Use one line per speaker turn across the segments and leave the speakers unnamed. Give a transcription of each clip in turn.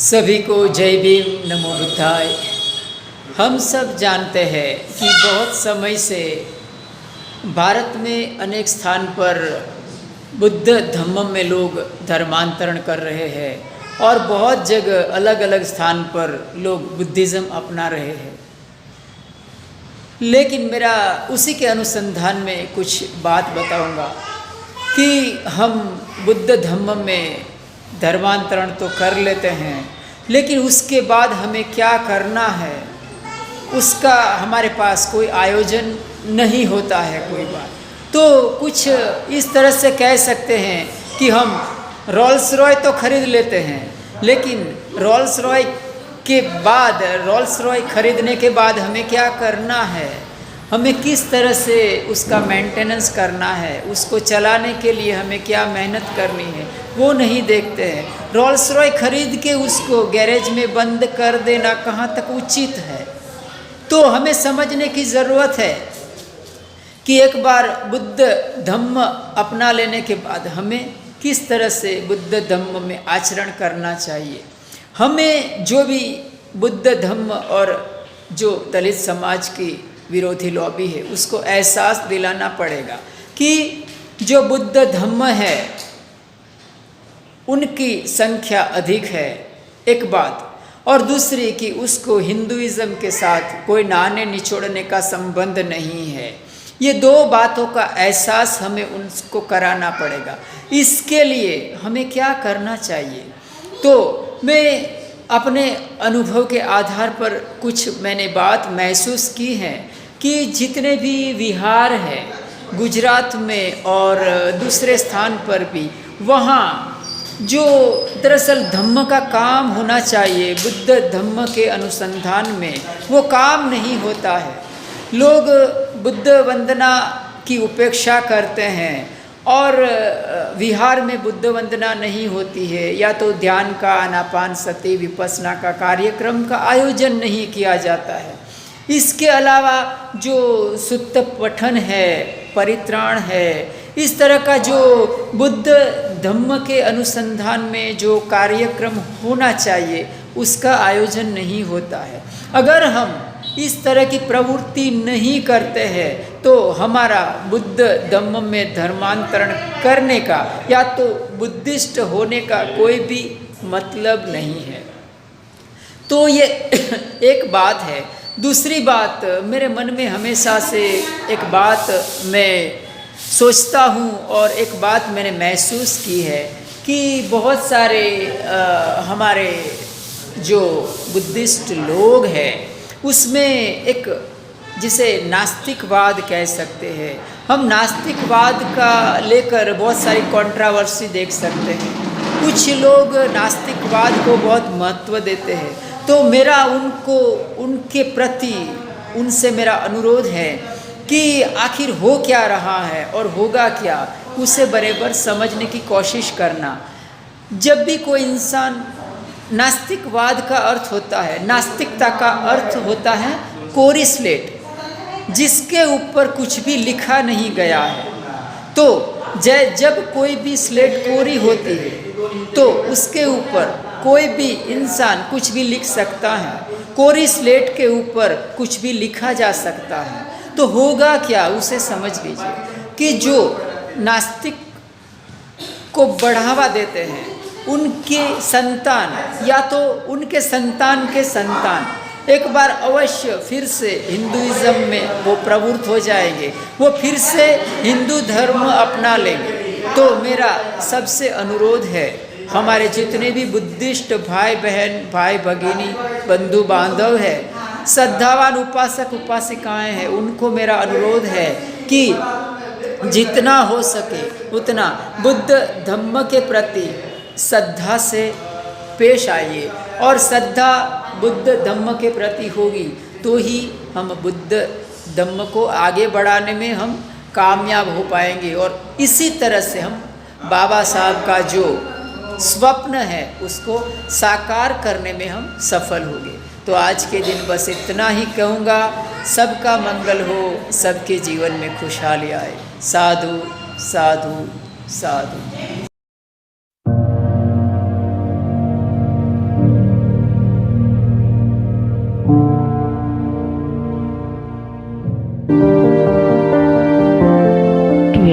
सभी को जय भीम, नमो बुद्धाय। हम सब जानते हैं कि बहुत समय से भारत में अनेक स्थान पर बुद्ध धम्म में लोग धर्मांतरण कर रहे हैं और बहुत जगह अलग अलग स्थान पर लोग बुद्धिज़्म अपना रहे हैं। लेकिन मेरा उसी के अनुसंधान में कुछ बात बताऊंगा कि हम बुद्ध धम्म में धर्मांतरण तो कर लेते हैं, लेकिन उसके बाद हमें क्या करना है उसका हमारे पास कोई आयोजन नहीं होता है कोई बात। तो कुछ इस तरह से कह सकते हैं कि हम रोल्स रॉय तो खरीद लेते हैं, लेकिन रोल्स रॉय के बाद रोल्स रॉय खरीदने के बाद हमें क्या करना है, हमें किस तरह से उसका मेंटेनेंस करना है, उसको चलाने के लिए हमें क्या मेहनत करनी है, वो नहीं देखते हैं। रोल्स रॉय खरीद के उसको गैरेज में बंद कर देना कहाँ तक उचित है। तो हमें समझने की ज़रूरत है कि एक बार बुद्ध धम्म अपना लेने के बाद हमें किस तरह से बुद्ध धम्म में आचरण करना चाहिए। हमें जो भी बुद्ध धम्म और जो दलित समाज की विरोधी लॉबी है उसको एहसास दिलाना पड़ेगा कि जो बुद्ध धम्म है उनकी संख्या अधिक है, एक बात, और दूसरी कि उसको हिंदुइज्म के साथ कोई नाने निचोड़ने का संबंध नहीं है। ये दो बातों का एहसास हमें उनको कराना पड़ेगा। इसके लिए हमें क्या करना चाहिए, तो मैं अपने अनुभव के आधार पर कुछ मैंने बात महसूस की है कि जितने भी विहार हैं गुजरात में और दूसरे स्थान पर भी, वहाँ जो दरअसल धम्म का काम होना चाहिए बुद्ध धम्म के अनुसंधान में, वो काम नहीं होता है। लोग बुद्ध वंदना की उपेक्षा करते हैं और विहार में बुद्ध वंदना नहीं होती है, या तो ध्यान का, आनापान सती, विपस्सना का कार्यक्रम का आयोजन नहीं किया जाता है। इसके अलावा जो सुत्त पठन है, परित्राण है, इस तरह का जो बुद्ध धम्म के अनुसंधान में जो कार्यक्रम होना चाहिए उसका आयोजन नहीं होता है। अगर हम इस तरह की प्रवृत्ति नहीं करते हैं तो हमारा बुद्ध धम्म में धर्मांतरण करने का या तो बुद्धिस्ट होने का कोई भी मतलब नहीं है। तो ये एक बात है। दूसरी बात, मेरे मन में हमेशा से एक बात मैं सोचता हूँ और एक बात मैंने महसूस की है कि बहुत सारे हमारे जो बुद्धिस्ट लोग हैं उसमें एक जिसे नास्तिकवाद कह सकते हैं, हम नास्तिकवाद का लेकर बहुत सारी कंट्रोवर्सी देख सकते हैं। कुछ लोग नास्तिकवाद को बहुत महत्व देते हैं। तो मेरा उनके प्रति उनसे मेरा अनुरोध है कि आखिर हो क्या रहा है और होगा क्या, उसे बराबर समझने की कोशिश करना। जब भी कोई इंसान, नास्तिकवाद का अर्थ होता है, नास्तिकता का अर्थ होता है कोरी स्लेट, जिसके ऊपर कुछ भी लिखा नहीं गया है। तो जब कोई भी स्लेट कोरी होती है तो उसके ऊपर कोई भी इंसान कुछ भी लिख सकता है। कोरी स्लेट के ऊपर कुछ भी लिखा जा सकता है। तो होगा क्या, उसे समझ लीजिए कि जो नास्तिक को बढ़ावा देते हैं उनके संतान या तो उनके संतान के संतान एक बार अवश्य फिर से हिंदुइज्म में वो प्रवृत्त हो जाएंगे, वो फिर से हिंदू धर्म अपना लेंगे। तो मेरा सबसे अनुरोध है, हमारे जितने भी बुद्धिस्ट भाई बहन, भाई भगिनी, बंधु बांधव है, श्रद्धावान उपासक उपासिकाएं हैं, उनको मेरा अनुरोध है कि जितना हो सके उतना बुद्ध धम्म के प्रति श्रद्धा से पेश आइए। और श्रद्धा बुद्ध धम्म के प्रति होगी तो ही हम बुद्ध धम्म को आगे बढ़ाने में हम कामयाब हो पाएंगे और इसी तरह से हम बाबा साहब का जो स्वप्न है उसको साकार करने में हम सफल होंगे। तो आज के दिन बस इतना ही कहूँगा। सबका मंगल हो, सबके जीवन में खुशहाली आए। साधु साधु साधु।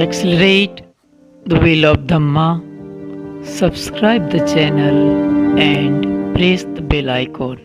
accelerate the wheel of Dhamma, subscribe the channel and press the bell icon.